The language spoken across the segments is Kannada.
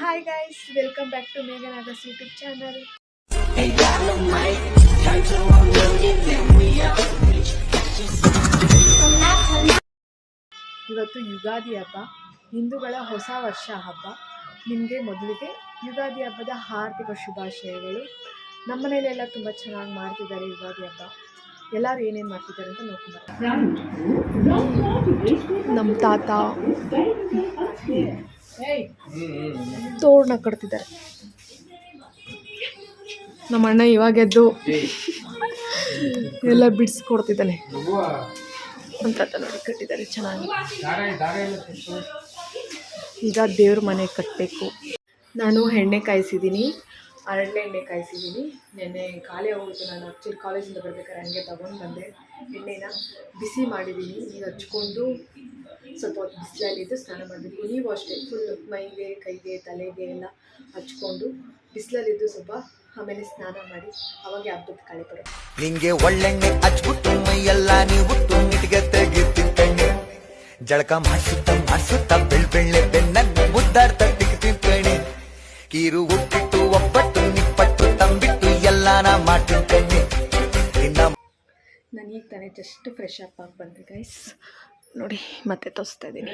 Hi guys, welcome back to Megan Agas YouTube channel. ಇವತ್ತು ಯುಗಾದಿ ಹಬ್ಬ, ಹಿಂದೂಗಳ ಹೊಸ ವರ್ಷ ಹಬ್ಬ. ನಿಮಗೆ ಮೊದಲಿಗೆ ಯುಗಾದಿ ಹಬ್ಬದ ಹಾರ್ದಿಕ ಶುಭಾಶಯಗಳು. ನಮ್ಮ ಮನೆಯಲ್ಲೆಲ್ಲ ತುಂಬ ಚೆನ್ನಾಗಿ ಮಾಡ್ತಿದ್ದಾರೆ ಯುಗಾದಿ ಹಬ್ಬ. ಎಲ್ಲರೂ ಏನೇನು ಮಾಡ್ತಿದ್ದಾರೆ ಅಂತ ನೋಡ್ಕೊಂಡು ನಮ್ಮ ತಾತ ತೋರಣ ಕಟ್ತಿದ್ದಾರೆ. ನಮ್ಮ ಅಣ್ಣ ಇವಾಗ ಎದ್ದು ಎಲ್ಲ ಬಿಡಿಸ್ಕೊಡ್ತಿದ್ದಾನೆ ಅಂತ ನೋಡಿ ಕಟ್ಟಿದ್ದಾರೆ ಚೆನ್ನಾಗಿ. ಈಗ ದೇವ್ರ ಮನೆ ಕಟ್ಟಬೇಕು. ನಾನು ಎಣ್ಣೆ ಕಾಯಿಸಿದ್ದೀನಿ, ಹರಳೆ ಎಣ್ಣೆ ಕಾಯಿಸಿದ್ದೀನಿ. ನೆನ್ನೆ ಖಾಲಿ ಹೋಗಿತ್ತು. ನಾನು ಆ್ಯಕ್ಚುಲಿ ಕಾಲೇಜಿಂದ ಬರ್ಬೇಕಾದ್ರೆ ಹಂಗೆ ತೊಗೊಂಡು ಬಂದೆ. ಎಣ್ಣೆನ ಬಿಸಿ ಮಾಡಿದ್ದೀನಿ. ಈಗ ಹಚ್ಕೊಂಡು ಸ್ವಲ್ಪ ಹೊತ್ತು ಬಿಸಿಲಲ್ಲಿದ್ದು ಸ್ನಾನ ಮಾಡಬೇಕು. ನೀವು ಅಷ್ಟೇ ಫುಲ್ ಮೈಗೆ, ಕೈಗೆ, ತಲೆಗೆ ಎಲ್ಲ ಹಚ್ಕೊಂಡು ಬಿಸಿಲಲ್ಲಿದ್ದು ಸ್ವಲ್ಪ ಆಮೇಲೆ ಸ್ನಾನ ಮಾಡಿ ಅವಾಗ ಹಬ್ಬದ ಕಳೆ ಬರುತ್ತೆ. ನಿಂಗೆ ಒಳ್ಳೆಣ್ಣೆ ಹಚ್ಬಿಟ್ಟು ಮೈಯೆಲ್ಲ ನೀವು ಇಟ್ಗೆ ತೆಗಿತಿಕ್ಕಣ್ಣೆ ಜಳಕ ಮಾಡಿಸುತ್ತ ಬೆಳ್ಳೆ ಬೆನ್ನನ್ನು ಮುದ್ದಾಡ್ತ ತಿಂಕಣಿ ಕೀರು ಉಪ್ಪಿಟ್ಟು ಒಬ್ಬಟ್ಟು ನಿಪ್ಪಟ್ಟು ತಂಬಿಟ್ಟು ಎಲ್ಲಾನ ಮಾಡ್ತಿಕ್ಕಣ್ಣೆ. ನಾನು ಈಗ ತಾನೇ ಜಸ್ಟ್ ಫ್ರೆಶ್ ಅಪ್ ಆಗಿ ಬಂದೆ ಗೈಸ್. ನೋಡಿ ಮತ್ತೆ ತೋರಿಸ್ತಾ ಇದ್ದೀನಿ.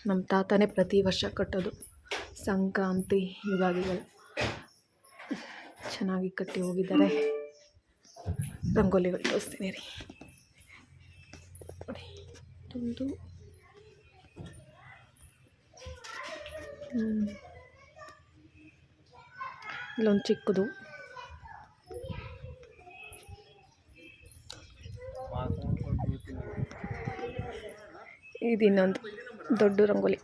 ನಮ್ಮ ತಾತನೇ ಪ್ರತಿ ವರ್ಷ ಕಟ್ಟೋದು ಸಂಕ್ರಾಂತಿ ಯುಗಾದಿಗಳು. ಚೆನ್ನಾಗಿ ಕಟ್ಟಿ ಹೋಗಿದ್ದಾರೆ. ರಂಗೋಲಿಗಳು ತೋರಿಸ್ತೀನಿ ರೀ. ನೋಡಿ ಒಂದು ಇಲ್ಲೊಂದು ಚಿಕ್ಕದು, ಇದು ಇನ್ನೊಂದು ದೊಡ್ಡ ರಂಗೋಲಿ.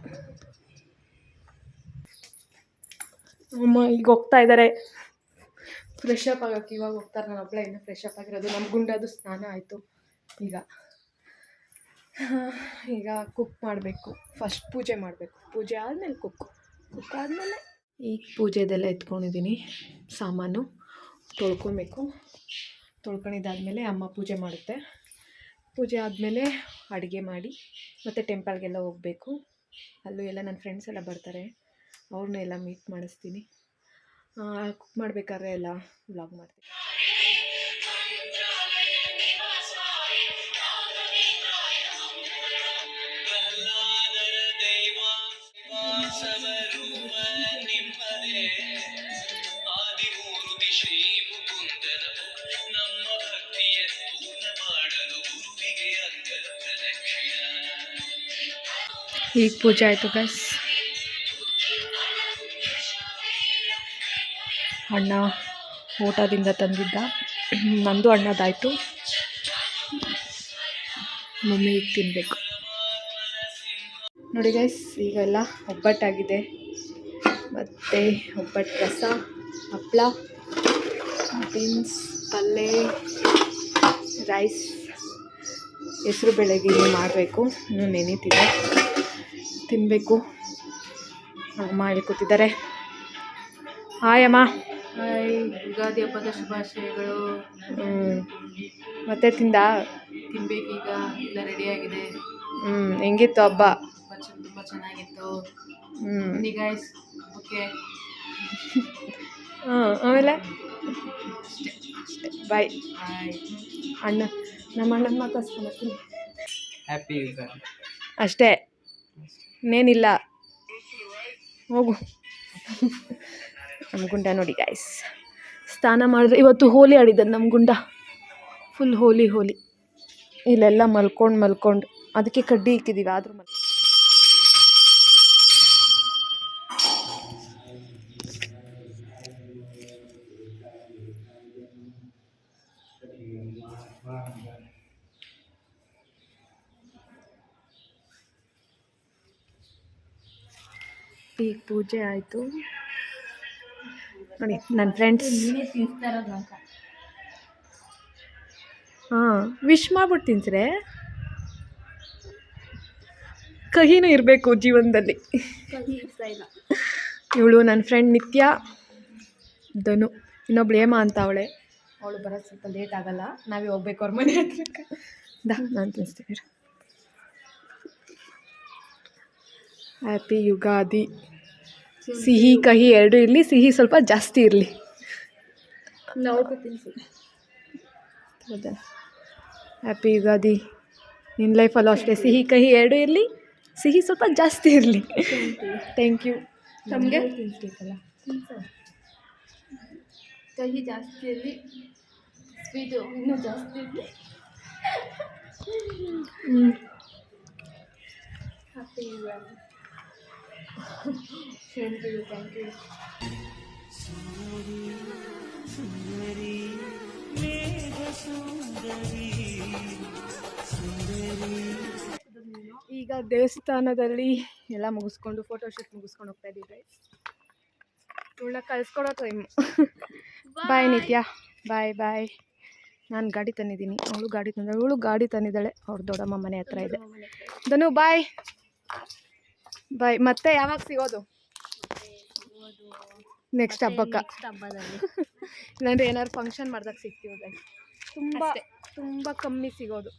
ಅಮ್ಮ ಈಗ ಹೋಗ್ತಾ ಇದ್ದಾರೆ ಫ್ರೆಶ್ ಅಪ್ ಆಗೋಕ್ಕೆ. ಇವಾಗ ಹೋಗ್ತಾರೆ. ನಾನು ಒಬ್ಬಳೆ ಇನ್ನೂ ಫ್ರೆಶ್ ಅಪ್ ಆಗಿರೋದು. ನಮ್ಮ ಗುಂಡದು ಸ್ನಾನ ಆಯಿತು. ಈಗ ಕುಕ್ ಮಾಡಬೇಕು. ಫಸ್ಟ್ ಪೂಜೆ ಮಾಡಬೇಕು. ಪೂಜೆ ಆದಮೇಲೆ ಕುಕ್ ಆದಮೇಲೆ ಈಗ ಪೂಜೆದೆಲ್ಲ ಎತ್ಕೊಂಡಿದ್ದೀನಿ. ಸಾಮಾನು ತೊಳ್ಕೊಬೇಕು. ತೊಳ್ಕೊಂಡಿದ್ದಾದಮೇಲೆ ಅಮ್ಮ ಪೂಜೆ ಮಾಡುತ್ತೆ. ಪೂಜೆ ಆದಮೇಲೆ ಅಡುಗೆ ಮಾಡಿ ಮತ್ತು ಟೆಂಪಲ್ಗೆಲ್ಲ ಹೋಗಬೇಕು. ಅಲ್ಲೂ ಎಲ್ಲ ನನ್ನ ಫ್ರೆಂಡ್ಸ್ ಎಲ್ಲ ಬರ್ತಾರೆ. ಅವ್ರನ್ನೆಲ್ಲ ಮೀಟ್ ಮಾಡಿಸ್ತೀನಿ. ಕುಕ್ ಮಾಡಬೇಕಾದ್ರೆ ಎಲ್ಲ ವ್ಲಾಗ್ ಮಾಡ್ತೀನಿ. ಈಗ ಪೂಜೆ ಆಯಿತು ಗೈಸ್. ಅಣ್ಣ ಊಟದಿಂದ ತಂದಿದ್ದ, ನಂದು ಅಣ್ಣದಾಯಿತು. ಮಮ್ಮಿ ಈಗ ತಿನ್ನಬೇಕು. ನೋಡಿ ಗೈಸ್, ಈಗೆಲ್ಲ ಒಬ್ಬಟ್ಟಾಗಿದೆ. ಮತ್ತು ಒಬ್ಬಟ್ಟು ರಸ, ಹಪ್ಪಳ, ಬೀನ್ಸ್ ಪಲ್ಯ, ರೈಸ್, ಹೆಸರು ಬೇಳೆಗೆ ಮಾಡಬೇಕು. ಇನ್ನೂ ನೆನೀತಿದೆ, ತಿನ್ನಬೇಕು. ಅಮ್ಮ ಇಲ್ಲಿ ಕೂತಿದ್ದಾರೆ. ಹಾಯ್ ಅಮ್ಮ. ಹಾಯ್, ಯುಗಾದಿ ಹಬ್ಬದ ಶುಭಾಶಯಗಳು. ಮತ್ತೆ ತಿನ್ಬೇಕೀಗ. ಎಲ್ಲ ರೆಡಿಯಾಗಿದೆ. ಹೆಂಗಿತ್ತು ಹಬ್ಬ? ತುಂಬ ಚೆನ್ನಾಗಿತ್ತು. Guys, okay. ಆಮೇಲೆ ಬಾಯ್. ಅಣ್ಣ, ನಮ್ಮ ಅಣ್ಣನ ಮಾತಾಡ್ಸ್ಕೊಂಬರ್ತೀನಿ. ಹ್ಯಾಪಿ ಯುಗಾದಿ ಅಷ್ಟೇ, ಇನ್ನೇನಿಲ್ಲ. ಹೋಗು. ನಮ್ಮ ಗುಂಡ ನೋಡಿ ಗೈಸ್, ಸ್ನಾನ ಮಾಡಿದ್ರೆ ಇವತ್ತು ಹೋಲಿ ಆಡಿದ್ದಾನೆ ನಮ್ಮ ಗುಂಡ. ಫುಲ್ ಹೋಲಿ ಇಲ್ಲೆಲ್ಲ ಮಲ್ಕೊಂಡು ಅದಕ್ಕೆ ಕಡ್ಡಿ ಇಕ್ಕಿದ್ದೀವಿ. ಆದರೂ ಈಗ ಪೂಜೆ ಆಯಿತು. ನೋಡಿ ನನ್ನ ಫ್ರೆಂಡ್ಸ್. ವಿಶ್ ಮಾಡ್ಬಿಟ್ಟು ತಿನ್ಸ್ರೆ ಕಹಿನೂ ಇರಬೇಕು ಜೀವನದಲ್ಲಿ. ಇವಳು ನನ್ನ ಫ್ರೆಂಡ್ ನಿತ್ಯ, ಧನು, ಇನ್ನೊಬ್ಳು ಹೇಮ ಅಂತ ಅವಳೆ. ಅವಳು ಬರೋದು ಸ್ವಲ್ಪ ಲೇಟ್ ಆಗಲ್ಲ. ನಾವೇ ಹೋಗ್ಬೇಕು ಅವ್ರ ಮನೆ ಹತ್ರಕ್ಕೆ. ನಾನು ತಿನ್ನಿಸ್ತೀನಿ. ಹ್ಯಾಪಿ ಯುಗಾದಿ. ಸಿಹಿ ಕಹಿ ಎರಡೂ ಇರಲಿ, ಸಿಹಿ ಸ್ವಲ್ಪ ಜಾಸ್ತಿ ಇರಲಿ. ಹೌದಾ? ಹ್ಯಾಪಿ ಯುಗಾದಿ. ನಿನ್ನ ಲೈಫಲ್ಲೂ ಅಷ್ಟೇ ಸಿಹಿ ಕಹಿ ಎರಡೂ ಇರಲಿ, ಸಿಹಿ ಸ್ವಲ್ಪ ಜಾಸ್ತಿ ಇರಲಿ. Thank you. ನಮಗೆ ಕಹಿ ಜಾಸ್ತಿ ಇರಲಿ, ಸ್ವೀಟು ಇನ್ನೂ ಜಾಸ್ತಿ ಇರಲಿ. ಹ್ಯಾಪಿ ಯುಗಾದಿ. Thank you. ಈಗ ದೇವಸ್ಥಾನದಲ್ಲಿ ಎಲ್ಲ ಮುಗಿಸ್ಕೊಂಡು ಫೋಟೋಶೂಟ್ ಮುಗಿಸ್ಕೊಂಡು ಹೋಗ್ತಾ ಇದ್ದೀವಿ ಗೈಸ್. ಇವಳನ್ನ ಕಳಿಸ್ಕೊಡೋ ಟೈಮು. ಬಾಯ್ ನಿತ್ಯ, ಬಾಯ್ ಬಾಯ್. ನಾನು ಗಾಡಿ ತಂದಿದ್ದೀನಿ, ಅವಳು ಗಾಡಿ ತಂದಾಳೆ. ಇವಳು ಗಾಡಿ ತಂದಿದ್ದಾಳೆ, ಅವ್ರ ದೊಡ್ಡಮ್ಮ ಮನೆ ಹತ್ರ ಇದೆ. ಧನು ಬಾಯ್ ಬಾಯ್. ಮತ್ತೆ ಯಾವಾಗ ಸಿಗೋದು? ನೆಕ್ಸ್ಟ್ ಹಬ್ಬಕ್ಕೆ, ಇಲ್ಲಾಂದ್ರೆ ಏನಾದ್ರು ಫಂಕ್ಷನ್ ಮಾಡಿದಾಗ ಸಿಗ್ತೀವಿ ಗೈಸ್. ತುಂಬ ಕಮ್ಮಿ ಸಿಗೋದು.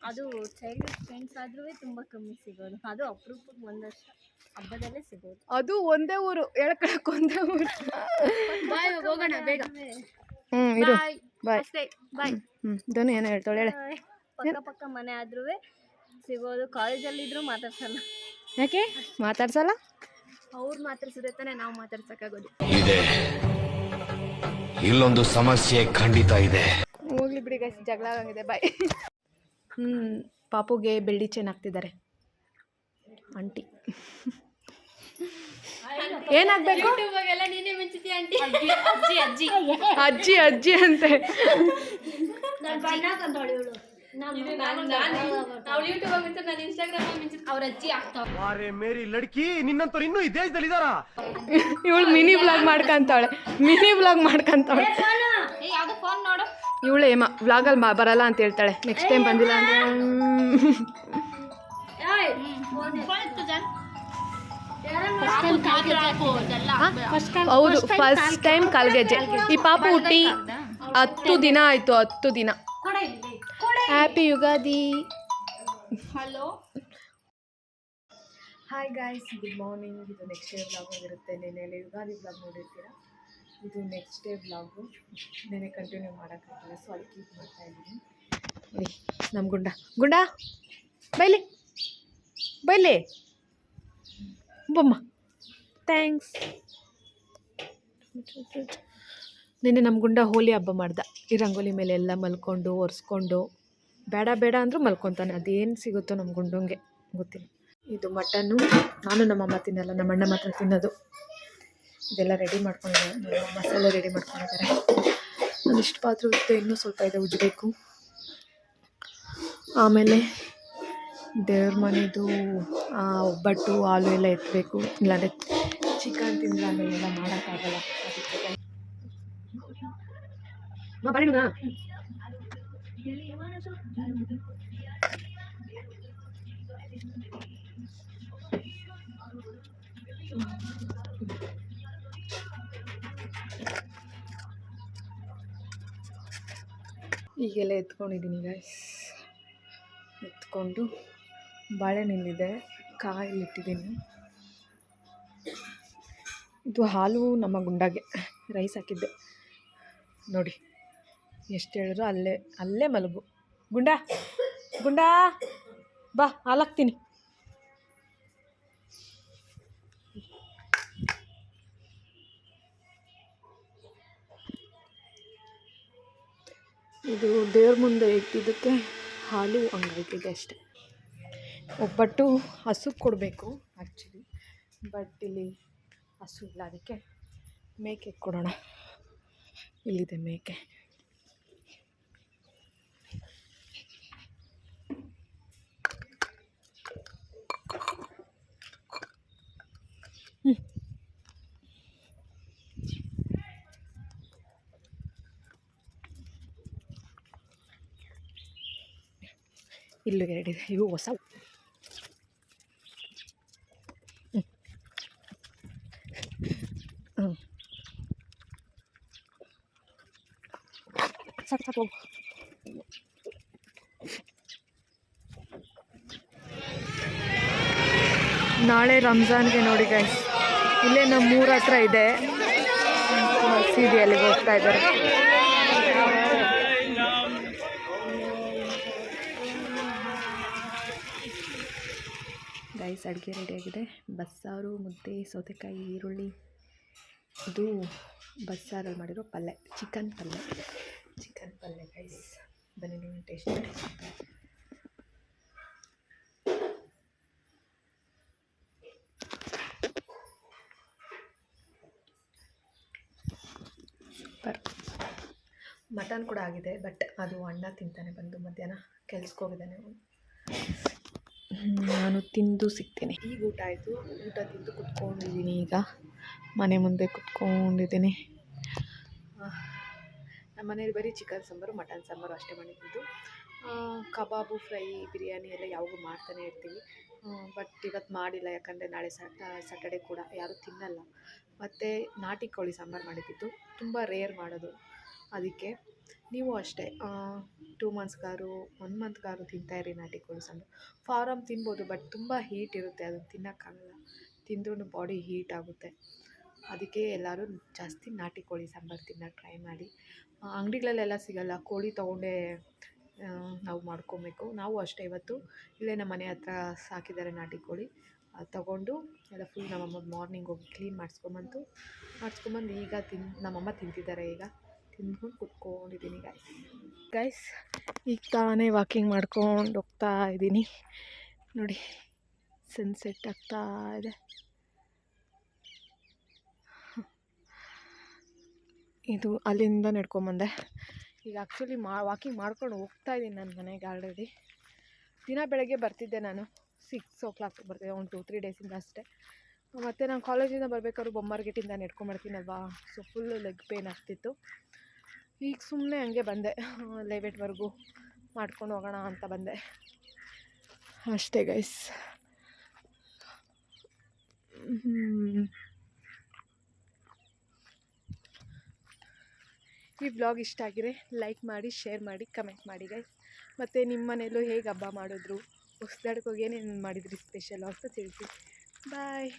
ಅದು ಚೈಲ್ಡ್ಹುಡ್ ಫ್ರೆಂಡ್ಸ್ ಆದ್ರೂ ತುಂಬ ಕಮ್ಮಿ ಸಿಗೋದು. ಅದು ಅಪರೂಪಕ್ಕೆ ಒಂದಷ್ಟು ಹಬ್ಬದಲ್ಲೇ ಸಿಗೋದು. ಅದು ಒಂದೇ ಊರು, ಹೇಳ್ಕೊಳಕ್ಕೆ ಒಂದೇ ಊರು. ಬಾಯ್, ಹೋಗೋಣ ಬೇಗ. ಇರು ಬಾಯ್. ಬಾಯ್. ಧನು ಏನೋ ಹೇಳ್ತಾಳೆ, ಹೇಳೆ. ಪಕ್ಕ ಮನೆ ಆದ್ರೂ ಸಿಗೋದು. ಕಾಲೇಜಲ್ಲಿದ್ರೂ ಮಾತಾಡ್ಸಲ್ಲ. ಯಾಕೆ ಮಾತಾಡ್ಸಲ್ಲ? ಅವ್ರು ಮಾತಾಡ್ಸಿದ್ರೆ ತಾನೇ ನಾವು ಮಾತಾಡ್ಸಕ್ಕಾಗೋದು. ಇದೆ, ಇಲ್ಲೊಂದು ಸಮಸ್ಯೆ ಖಂಡಿತ ಇದೆ. ಹೋಗ್ಲಿ ಬಿಡಿ ಗೈಸ್, ಜಗಳ ಆಗಿದೆ. ಬಾಯ್. ಪಾಪುಗೆ ಬೆಳ್ಳಿ ಚೈನ್ ಹಾಕ್ತಿದ್ದಾರೆ ಆಂಟಿ. ಏನಾಗಬೇಕು? ನೀನೇ ಮಿಂಚಿತಿ ಆಂಟಿ. ಅಜ್ಜಿ ಅಜ್ಜಿ ಅಂತೆ. ಅವ್ರ ಅಜ್ಜಿ ಆಗ್ತಾವ. ನಿನ್ನಂತವ್ರು ಇನ್ನೂ ಈ ದೇಶದಲ್ಲಿ ಇದಾರಾ? ಇವಳು ಮಿನಿ ಬ್ಲಾಗ್ ಮಾಡ್ಕೊಂತಾಳೆ, ಯಾವ್ದು ಫೋನ್ ನೋಡು. ಇವಳು ಏಮ ವ್ಲಾಗಲ್ಲಿ ಬರಲ್ಲ ಅಂತ ಹೇಳ್ತಾಳೆ. ನೆಕ್ಸ್ಟ್ ಟೈಮ್ ಬಂದಿಲ್ಲ ಅಂದ್ರೆ ಹೌದು, ಫಸ್ಟ್ ಟೈಮ್ ಕಾಲ್ಗೆಜ್ಜೆ. ಈ ಪಾಪ ಹುಟ್ಟಿ 10 ದಿನ ಆಯಿತು, 10 ದಿನ. Happy Ugadi. Hello, hi guys, good morning. ಇದು ನೆಕ್ಸ್ಟ್ ಡೇ ವ್ಲಾಗ್ ಆಗಿರುತ್ತೆ. ನೆನ್ನೆ ಯುಗಾದಿ ವ್ಲಾಗ್ ನೋಡಿರ್ತೀರ. ಇದು ನೆಕ್ಸ್ಟ್ ಡೇ ವ್ಲಾಗು. ನೆನೆ ಕಂಟಿನ್ಯೂ ಮಾಡೋಕ್ಕಾಗಲ್ಲ, ಸೊ ಅಲ್ಲಿ ಕೀಪ್ ಮಾಡ್ತಾಯಿದ್ದೀನಿ. ನೋಡಿ ನಮ್ಮ ಗುಂಡ ಬೈಲಿ ಬೊಮ್ಮ. ಥ್ಯಾಂಕ್ಸ್. ನೆನ್ನೆ ನಮ್ಮ ಗುಂಡ ಹೋಲಿ ಹಬ್ಬ ಮಾಡ್ದ. ಈ ರಂಗೋಲಿ ಮೇಲೆ ಎಲ್ಲ ಮಲ್ಕೊಂಡು ಒರೆಸ್ಕೊಂಡು ಬೇಡ ಅಂದರೂ ಮಲ್ಕೊತಾನೆ. ಅದೇನು ಸಿಗುತ್ತೋ ನಮ್ಮ ಗುಂಡಂಗೆ ಗೊತ್ತಿಲ್ಲ. ಇದು ಮಟನ್ನು ನಾನು ನಮ್ಮಮ್ಮ ತಿನ್ನಲ್ಲ, ನಮ್ಮ ಅಣ್ಣ ಮಾತ್ರ ತಿನ್ನೋದು. ಇದೆಲ್ಲ ರೆಡಿ ಮಾಡ್ಕೊಂಡಿದ್ದಾರೆ, ಮಸಾಲೆ ರೆಡಿ ಮಾಡ್ಕೊಂಡಿದ್ದಾರೆ. ಒಂದಿಷ್ಟು ಪಾತ್ರೆ ಇತ್ತು, ಇನ್ನೂ ಸ್ವಲ್ಪ ಇದೆ ಉಜ್ಜಬೇಕು. ಆಮೇಲೆ ದೇವ್ರ ಮನೆದು ಒಬ್ಬಟ್ಟು ಹಾಲು ಎಲ್ಲ ಎತ್ತಬೇಕು. ಇಲ್ಲಾಂದರೆ ಚಿಕನ್ ತಿಂದರೆ ಆಮೇಲೆಲ್ಲ ಮಾಡೋಕ್ಕಾಗಲ್ಲ. ಅದಕ್ಕೆ ಈಗೆಲ್ಲ ಎತ್ಕೊಂಡಿದ್ದೀನಿ ಗೈಸ್. ಎತ್ಕೊಂಡು ಬಾಳೆಹಣ್ಣಿದೆ, ಕಾಯಿಲಿಟ್ಟಿದ್ದೀನಿ. ಇದು ಹಾಲು ನಮ್ಮ ಗುಂಡಾಗೆ ರೈಸ್ ಹಾಕಿದ್ದೆ. ನೋಡಿ ಎಷ್ಟು ಹೇಳಿದ್ರು ಅಲ್ಲೇ ಮಲಗು. ಗುಂಡ ಬಾ, ಹಾಲು ಹಾಕ್ತೀನಿ. ಇದು ದೇವ್ರ ಮುಂದೆ ಇಟ್ಟಿದ್ದಕ್ಕೆ ಹಾಲು ಹಂಗಾಯ್ತಿದೆ ಅಷ್ಟೆ. ಒಬ್ಬಟ್ಟು ಹಸುಗೆ ಕೊಡಬೇಕು ಆ್ಯಕ್ಚುಲಿ, ಬಟ್ ಇಲ್ಲಿ ಹಸು ಇಲ್ಲ, ಅದಕ್ಕೆ ಮೇಕೆ ಕೊಡೋಣ. ಇಲ್ಲಿದೆ ಮೇಕೆ. ಇಲ್ಲೂ ಎರಡಿದೆ, ಇವು ಹೊಸ. ಸಾಕು ನಾಳೆ ರಂಜಾನ್ಗೆ ನೋಡಿ ಗೈಸ್, ಇಲ್ಲೇ ನಮ್ಮೂರ ಹತ್ರ ಇದೆ ಮಸೀದಿ, ಅಲ್ಲಿಗೆ ಹೋಗ್ತಾ ಇದ್ದಾರೆ. ಗೈಸ್ ಅಡುಗೆ ರೆಡಿಯಾಗಿದೆ. ಬಸ್ಸಾರು, ಮುದ್ದೆ, ಸೌತೆಕಾಯಿ, ಈರುಳ್ಳಿ, ಇದು ಬಸ್ಸಾರಲ್ಲಿ ಮಾಡಿರೋ ಪಲ್ಯ, ಚಿಕನ್ ಪಲ್ಯ ಗೈಸ್. ಬನ್ನಿ ನೀವು ಟೇಸ್ಟ್ ಮಾಡಿ. ಸೂಪರ್. ಮಟನ್ ಕೂಡ ಆಗಿದೆ, ಬಟ್ ಅದು ಅಣ್ಣ ತಿಂತಾನೆ ಬಂದು, ಮಧ್ಯಾಹ್ನ ಕೆಲ್ಸಕ್ಕೆ ಹೋಗಿದ್ದಾನೆ ಅವನು. ನಾನು ತಿಂದು ಸಿಗ್ತೀನಿ. ಈಗ ಊಟ ಆಯಿತು, ಊಟ ತಿಂದು ಕುತ್ಕೊಂಡಿದ್ದೀನಿ. ಈಗ ಮನೆ ಮುಂದೆ ಕುತ್ಕೊಂಡಿದ್ದೀನಿ. ನಮ್ಮ ಮನೇಲಿ ಬರೀ ಚಿಕನ್ ಸಾಂಬಾರು, ಮಟನ್ ಸಾಂಬಾರು ಅಷ್ಟೇ ಮಾಡಿದ್ದು. ಕಬಾಬು, ಫ್ರೈ, ಬಿರಿಯಾನಿ ಎಲ್ಲ ಯಾವಾಗೂ ಮಾಡ್ತಾನೆ ಇರ್ತೀವಿ. ಬಟ್ ಇವತ್ತು ಮಾಡಿಲ್ಲ, ಯಾಕಂದರೆ ನಾಳೆ ಸ್ಯಾಟರ್ಡೆ ಕೂಡ ಯಾರೂ ತಿನ್ನಲ್ಲ. ಮತ್ತು ನಾಟಿ ಕೋಳಿ ಸಾಂಬಾರು ಮಾಡಿದ್ದು, ತುಂಬ ರೇರ್ ಮಾಡೋದು. ಅದಕ್ಕೆ ನೀವು ಅಷ್ಟೇ 2 ಮಂತ್ಸ್ಗಾರು 1 ಮಂತ್ಗಾರು ತಿಂತಾಯಿರಿ ನಾಟಿ ಕೋಳಿ ಸಾಂಬಾರು. ಫಾರಮ್ ತಿನ್ಬೋದು, ಬಟ್ ತುಂಬ ಹೀಟ್ ಇರುತ್ತೆ, ಅದನ್ನು ತಿನ್ನೋಕ್ಕಾಗಲ್ಲ. ತಿಂದ್ರೂ ಬಾಡಿ ಹೀಟ್ ಆಗುತ್ತೆ. ಅದಕ್ಕೆ ಎಲ್ಲರೂ ಜಾಸ್ತಿ ನಾಟಿ ಕೋಳಿ ಸಾಂಬಾರು ತಿನ್ನೋಕ್ಕೆ ಟ್ರೈ ಮಾಡಿ. ಅಂಗಡಿಗಳಲ್ಲೆಲ್ಲ ಸಿಗೋಲ್ಲ, ಕೋಳಿ ತೊಗೊಂಡೇ ನಾವು ಮಾಡ್ಕೊಬೇಕು. ನಾವು ಅಷ್ಟೇ ಇವತ್ತು ಇಲ್ಲೇ ನಮ್ಮ ಮನೆ ಹತ್ರ ಸಾಕಿದ್ದಾರೆ ನಾಟಿ ಕೋಳಿ, ತೊಗೊಂಡು ಎಲ್ಲ ಫುಲ್ ನಮ್ಮಮ್ಮ ಮಾರ್ನಿಂಗ್ ಹೋಗಿ ಕ್ಲೀನ್ ಮಾಡಿಸ್ಕೊಂಬಂದು ಈಗ ನಮ್ಮಮ್ಮ ತಿಂತಿದ್ದಾರೆ. ಈಗ ತಿಂದ್ಕೊಂಡು ಕುತ್ಕೊಂಡಿದ್ದೀನಿ ಗೈಸ್. ಈಗ ತಾನೇ ವಾಕಿಂಗ್ ಮಾಡ್ಕೊಂಡು ಹೋಗ್ತಾ ಇದ್ದೀನಿ. ನೋಡಿ ಸನ್ಸೆಟ್ ಆಗ್ತಾ ಇದೆ. ಇದು ಅಲ್ಲಿಂದ ನಡ್ಕೊಂಬಂದೆ. ಈಗ ಆ್ಯಕ್ಚುಲಿ ವಾಕಿಂಗ್ ಮಾಡ್ಕೊಂಡು ಹೋಗ್ತಾ ಇದ್ದೀನಿ ನನ್ನ ಮನೆಗೆ. ಆಲ್ರೆಡಿ ದಿನ ಬೆಳಗ್ಗೆ ಬರ್ತಿದ್ದೆ ನಾನು, 6 o'clock ಬರ್ತಿದ್ದೆ, ಒಂದು 2-3 ಡೇಸಿಂದ ಅಷ್ಟೇ. ಮತ್ತು ನಾನು ಕಾಲೇಜಿಂದ ಬರಬೇಕಾದ್ರೂ ಬೊಮ್ಮರ್ಗೇಟಿಂದ ನಡ್ಕೊಂಬರ್ತೀನಲ್ವಾ, ಸೊ ಫುಲ್ಲು ಲೆಗ್ ಪೇನ್ ಆಗ್ತಿತ್ತು. ಈಗ ಸುಮ್ಮನೆ ಹಂಗೆ ಬಂದೆ, 11ವರೆಗೂ ಮಾಡ್ಕೊಂಡು ಹೋಗೋಣ ಅಂತ ಬಂದೆ ಅಷ್ಟೇ ಗೈಸ್. ಈ ವ್ಲಾಗ್ ಇಷ್ಟ ಆಗಿರೆ ಲೈಕ್ ಮಾಡಿ, ಶೇರ್ ಮಾಡಿ, ಕಮೆಂಟ್ ಮಾಡಿ ಗೈಸ್. ಮತ್ತು ನಿಮ್ಮ ಮನೇಲೂ ಹೇಗೆ ಹಬ್ಬ ಮಾಡಿದ್ರು, ಹೊಸ್ದಾಡ್ಕೋಗಿ ಏನೇನು ಮಾಡಿದ್ರಿ ಸ್ಪೆಷಲ್ ಅಂತ ತಿಳಿಸಿ. ಬಾಯ್.